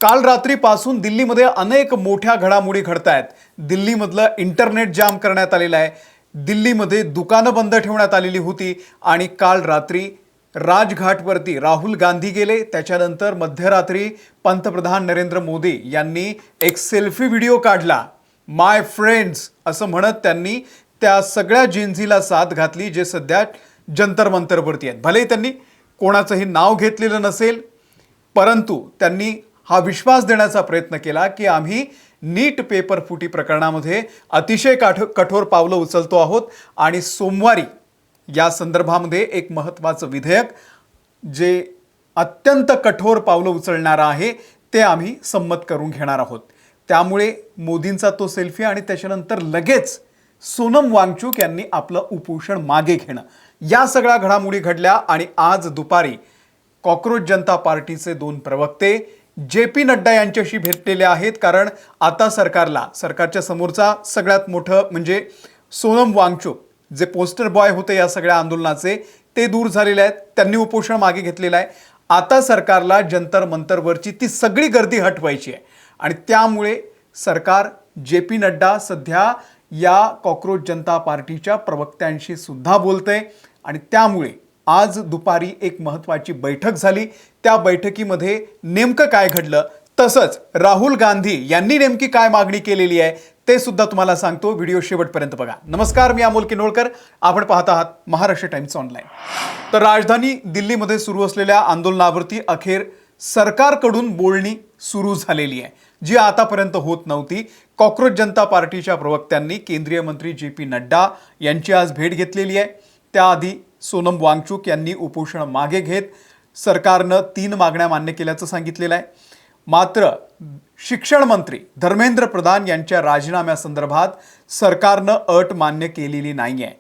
काल रात्रीपासून दिल्लीमध्ये अनेक मोठ्या घडामोडी घडतायत। दिल्लीमधलं इंटरनेट जाम करण्यात आलेलं आहे। दिल्लीमध्ये दुकानं बंद ठेवण्यात आलेली होती आणि काल रात्री राजघाटवरती राहुल गांधी गेले। त्याच्यानंतर मध्यरात्री पंतप्रधान नरेंद्र मोदी यांनी एक सेल्फी व्हिडिओ काढला। माय फ्रेंड्स असं म्हणत त्यांनी त्या सगळ्या जेन्झीला साथ घातली जे सध्या जंतर मंतरवरती आहेत। भले त्यांनी कोणाचंही नाव घेतलेलं नसेल, परंतु त्यांनी हा विश्वास देण्याचा प्रयत्न केला की आम्ही नीट पेपर फुटी प्रकरणामध्ये अतिशय कठोर पावलं उचलतो आहोत आणि सोमवारी या संदर्भामध्ये एक महत्त्वाचं विधेयक जे अत्यंत कठोर पावलं उचलणार आहे ते आम्ही संमत करून घेणार आहोत। त्यामुळे मोदींचा तो सेल्फी आणि त्याच्यानंतर लगेच सोनम वांगचुक यांनी आपलं उपोषण मागे घेणं, या सगळ्या घडामोडी घडल्या आणि आज दुपारी कॉकरोच जनता पार्टीचे दोन प्रवक्ते जे.पी. नड्डा यांच्याशी भेटलेले आहेत। कारण आता सरकारच्या समोरचा सगळ्यात मोठं म्हणजे सोनम वांगचुक जे पोस्टर बॉय होते या सगळ्या आंदोलनाचे ते दूर झालेले आहेत, त्यांनी उपोषण मागे घेतलेलं आहे। आता सरकारला जंतर मंतरवरची ती सगळी गर्दी हटवायची आहे आणि त्यामुळे सरकार जे.पी. नड्डा सध्या या कॉकरोच जनता पार्टीच्या प्रवक्त्यांशी सुद्धा बोलतंय आणि त्यामुळे आज दुपारी एक महत्त्वाची बैठक झाली। त्या बैठकीमध्ये नेमकं काय घडलं, तसंच राहुल गांधी यांनी नेमकी काय मागणी केलेली आहे ते सुद्धा तुम्हाला सांगतो। व्हिडिओ शेवटपर्यंत बघा। नमस्कार, मी अमोल किनोळकर, आपण पाहत आहात महाराष्ट्र टाइम्स ऑनलाईन। तर राजधानी दिल्लीमध्ये सुरू असलेल्या आंदोलनावरती अखेर सरकारकडून बोलणी सुरू झालेली आहे जी आतापर्यंत होत नव्हती। कॉकरोच जनता पार्टीच्या प्रवक्त्यांनी केंद्रीय मंत्री जे.पी. नड्डा यांची आज भेट घेतलेली आहे। त्याआधी सोनम वांगचुक यांनी उपोषण मागे घेत सरकारनं 3 मागण्या मान्य केल्याचं सांगितलेलं आहे। मात्र शिक्षण मंत्री धर्मेंद्र प्रधान यांच्या राजीनाम्यासंदर्भात सरकारनं अट मान्य केलेली नाही आहे।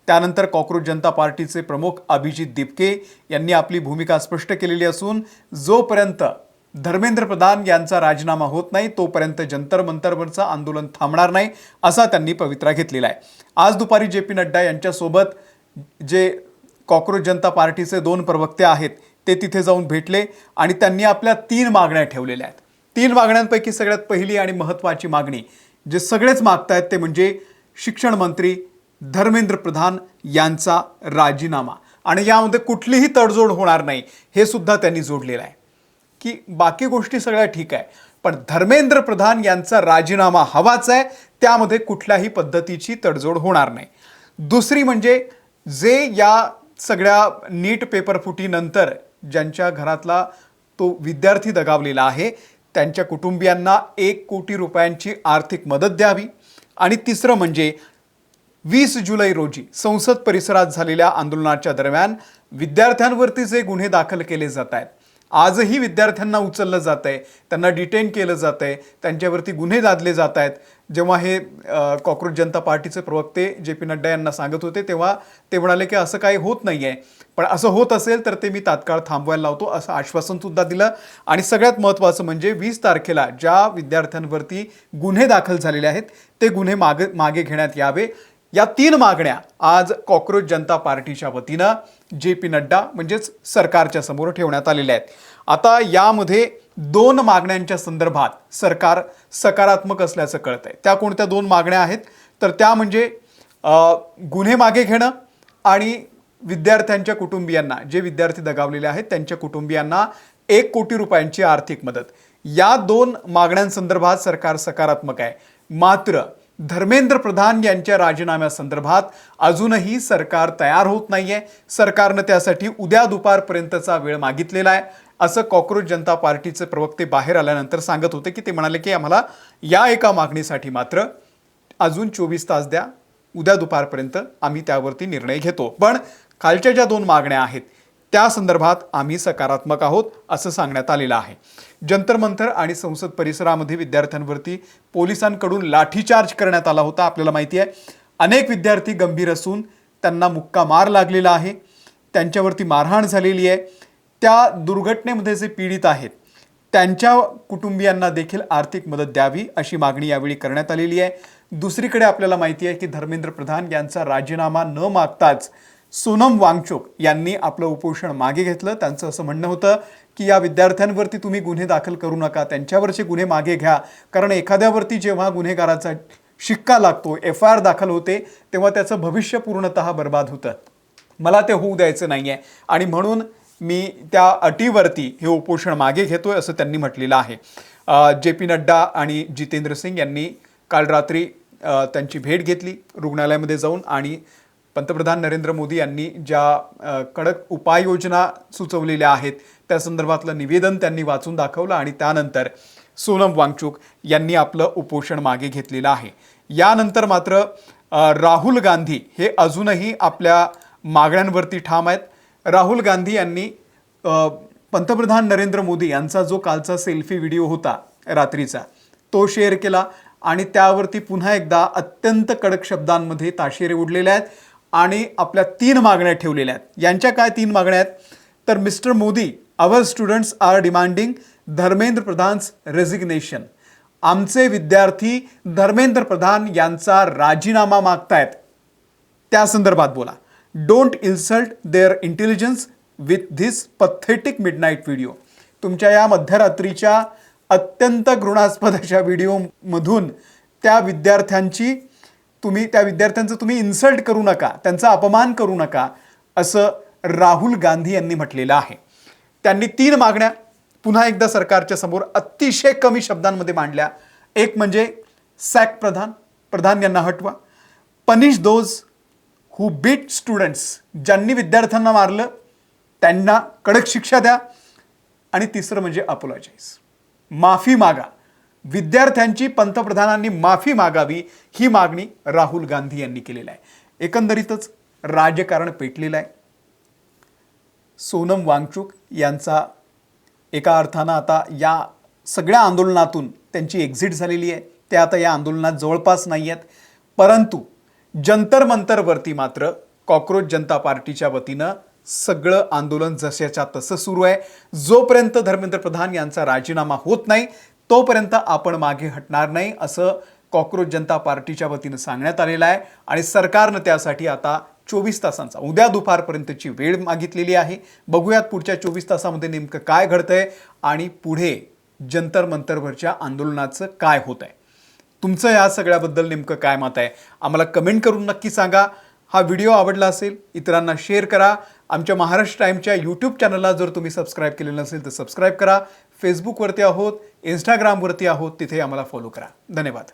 त्यानंतर कॉकरोच जनता पार्टीचे प्रमुख अभिजित दिपके यांनी आपली भूमिका स्पष्ट केलेली असून जोपर्यंत धर्मेंद्र प्रधान यांचा राजीनामा होत नाही तोपर्यंत जंतर मंतरवरचं आंदोलन थांबणार नाही असा त्यांनी पवित्रा घेतलेला आहे। आज दुपारी जे.पी. नड्डा यांच्यासोबत जे कॉकरोच जनता पार्टीचे 2 प्रवक्ते आहेत ते तिथे जाऊन भेटले आणि त्यांनी आपल्या 3 मागण्या ठेवलेल्या आहेत। 3 मागण्यांपैकी सगळ्यात पहिली आणि महत्त्वाची मागणी जे सगळेच मागतायत ते म्हणजे शिक्षण मंत्री धर्मेंद्र प्रधान यांचा राजीनामा आणि यामध्ये कुठलीही तडजोड होणार नाही हे सुद्धा त्यांनी जोडलेलं आहे की बाकी गोष्टी सगळ्या ठीक आहे, पण धर्मेंद्र प्रधान यांचा राजीनामा हवाच आहे, त्यामध्ये कुठल्याही पद्धतीची तडजोड होणार नाही। दुसरी म्हणजे जे या सगळ्या नीट पेपर फुटीनंतर ज्यांच्या घरातला तो विद्यार्थी दगावलेला आहे त्यांच्या कुटुंबियांना 1 कोटी रुपयांची आर्थिक मदत द्यावी आणि तिसरं म्हणजे 20 जुलै रोजी संसद परिसरात झालेल्या आंदोलनाच्या दरम्यान विद्यार्थ्यांवरती जे गुन्हे दाखल केले जात आहेत, आजही विद्यार्थ्यांना उचललं जात आहे, त्यांना डिटेन केलं जात आहे, त्यांच्यावरती गुन्हे दाखले जात आहेत। जेव्हा हे कॉकरोच जनता पार्टीचे प्रवक्ते जे.पी. नड्डा यांना सांगत होते तेव्हा ते म्हणाले की असं काही होत नाही आहे, पण असं होत असेल तर ते मी तात्काळ थांबवायला लावतो असं आश्वासनसुद्धा दिलं। आणि सगळ्यात महत्त्वाचं म्हणजे 20 तारखेला ज्या विद्यार्थ्यांवरती गुन्हे दाखल झालेले आहेत ते गुन्हे मागे घेण्यात यावे। या 3 मागण्या आज कॉकरोच जनता पार्टीच्या वतीनं जे.पी. नड्डा म्हणजेच सरकारच्या समोर ठेवण्यात आलेल्या आहेत। आता यामध्ये 2 मागण्यांच्या संदर्भात सरकार सकारात्मक असल्याचं कळतंय। त्या कोणत्या 2 मागण्या आहेत तर त्या म्हणजे गुन्हे मागे घेणं आणि विद्यार्थ्यांच्या कुटुंबियांना, जे विद्यार्थी दगावलेले आहेत त्यांच्या कुटुंबियांना 1 कोटी रुपयांची आर्थिक मदत। या 2 मागण्यांसंदर्भात सरकार सकारात्मक आहे। मात्र धर्मेंद्र प्रधान यांच्या राजीनाम्यासंदर्भात अजूनही सरकार तयार होत नाहीये। सरकारनं त्यासाठी उद्या दुपारपर्यंतचा वेळ मागितलेला आहे असं कॉकरोच जनता पार्टीचे प्रवक्ते बाहेर आल्यानंतर सांगत होते की ते म्हणाले की आम्हाला या एका मागणीसाठी मात्र अजून 24 तास द्या, उद्या दुपारपर्यंत आम्ही त्यावरती निर्णय घेतो, पण खालच्या ज्या 2 मागण्या आहेत त्या संदर्भात आम्ही सकारात्मक आहोत असं सांगण्यात आलेलं आहे। जंतर मंतर आणि संसद परिसरामध्ये विद्यार्थ्यांवरती पोलिसांकडून लाठीचार्ज करण्यात आला होता। आपल्याला माहिती आहे अनेक विद्यार्थी गंभीर असून त्यांना मुक्का मार लागलेला आहे, त्यांच्यावरती मारहाण झालेली आहे। त्या दुर्घटनेमध्ये जे पीडित आहेत त्यांच्या कुटुंबियांना देखील आर्थिक मदत द्यावी अशी मागणी यावेळी करण्यात आलेली आहे। दुसरीकडे आपल्याला माहिती आहे की धर्मेंद्र प्रधान यांचा राजीनामा न मागताच सोनम वांगचुक यांनी आपलं उपोषण मागे घेतलं। त्यांचं असं म्हणणं होतं की या विद्यार्थ्यांवरती तुम्ही गुन्हे दाखल करू नका, त्यांच्यावरचे गुन्हे मागे घ्या, कारण एखाद्यावरती जेव्हा गुन्हेगाराचा शिक्का लागतो, FIR दाखल होते, तेव्हा त्याचं भविष्य पूर्णतः बर्बाद होतं. मला ते होऊ द्यायचं नाही आहे आणि म्हणून मी त्या अटीवरती हे उपोषण मागे घेतोय असं त्यांनी म्हटलेलं आहे. JP नड्डा आणि जितेंद्र सिंग यांनी काल रात्री त्यांची भेट घेतली रुग्णालयामध्ये जाऊन आणि पंतप्रधान नरेंद्र मोदी यांनी ज्या कडक उपाययोजना सुचवलेल्या आहेत त्या संदर्भातलं निवेदन त्यांनी वाचून दाखवलं आणि त्यानंतर सोनम वांगचुक यांनी आपलं उपोषण मागे घेतलेलं आहे. यानंतर मात्र राहुल गांधी हे अजूनही आपल्या मागण्यांवरती ठाम आहेत. राहुल गांधी यांनी पंतप्रधान नरेंद्र मोदी यांचा जो कालचा सेल्फी व्हिडिओ होता रात्रीचा तो शेअर केला आणि त्यावरती पुन्हा एकदा अत्यंत कडक शब्दांमध्ये ताशेरे उडलेले आहेत आणि आपल्या 3 मागण्या ठेवलेल्या आहेत. यांच्या काय 3 मागण्या आहेत तर mister Modi, our students are demanding Dharmendra Pradhan's resignation. आमचे विद्यार्थी धर्मेंद्र प्रधान यांचा राजीनामा मागतायत, त्या संदर्भात बोला. Don't insult their intelligence with this pathetic midnight video. तुमच्या या मध्यरात्रीच्या अत्यंत घृणास्पद अशा व्हिडिओमधून त्या विद्यार्थ्यांचं तुम्ही इन्सल्ट करू नका, त्यांचा अपमान करू नका असं राहुल गांधी यांनी म्हटलेलं आहे. त्यांनी 3 मागण्या पुन्हा एकदा सरकारच्या समोर अतिशय कमी शब्दांमध्ये मांडल्या. एक म्हणजे सॅक प्रधान यांना हटवा, punish those who beat students, ज्यांनी विद्यार्थ्यांना मारलं त्यांना कडक शिक्षा द्या, आणि तिसरं म्हणजे अपोलॉजाइज, माफी मागा. विद्यार्थ्यांची पंतप्रधानांनी माफी मागावी ही मागणी राहुल गांधी यांनी केलेली आहे. एकंदरीतच राजकारण पेटलेलं आहे. सोनम वांगचुक यांचा एका अर्थानं आता या सगळ्या आंदोलनातून त्यांची एक्झिट झालेली आहे. ते आता या आंदोलनात जवळपास नाही आहेत. परंतु जंतर मंतरवरती मात्र कॉक्रोच जनता पार्टीच्या वतीनं सगळं आंदोलन जशाच्या तसं सुरू आहे. जोपर्यंत धर्मेंद्र प्रधान यांचा राजीनामा होत नाही तोपर्यंत आपण मागे हटणार नाही असं कॉक्रोच जनता पार्टीच्या वतीनं सांगण्यात आलेलं आहे आणि सरकारनं त्यासाठी आता 24 तासांचा, उद्या दुपारपर्यंतची वेळ मागितलेली आहे. बघूयात पुढच्या 24 तासामध्ये नेमकं काय घडतंय आणि पुढे जंतर मंतरवरच्या आंदोलनाचं काय होत आहे. तुमचं या सगळ्याबद्दल नेमकं काय मत आहे आम्हाला कमेंट करून नक्की सांगा. हा व्हिडिओ आवडला असेल इतरांना शेअर करा. आमच्या महाराष्ट्र टाइम्सच्या यूट्यूब चॅनलला जर तुम्ही सबस्क्राईब केलेलं नसेल तर सबस्क्राईब करा. फेसबुकवरती आहोत, इंस्टाग्रामवरती आहोत, तिथे आम्हाला फॉलो करा. धन्यवाद.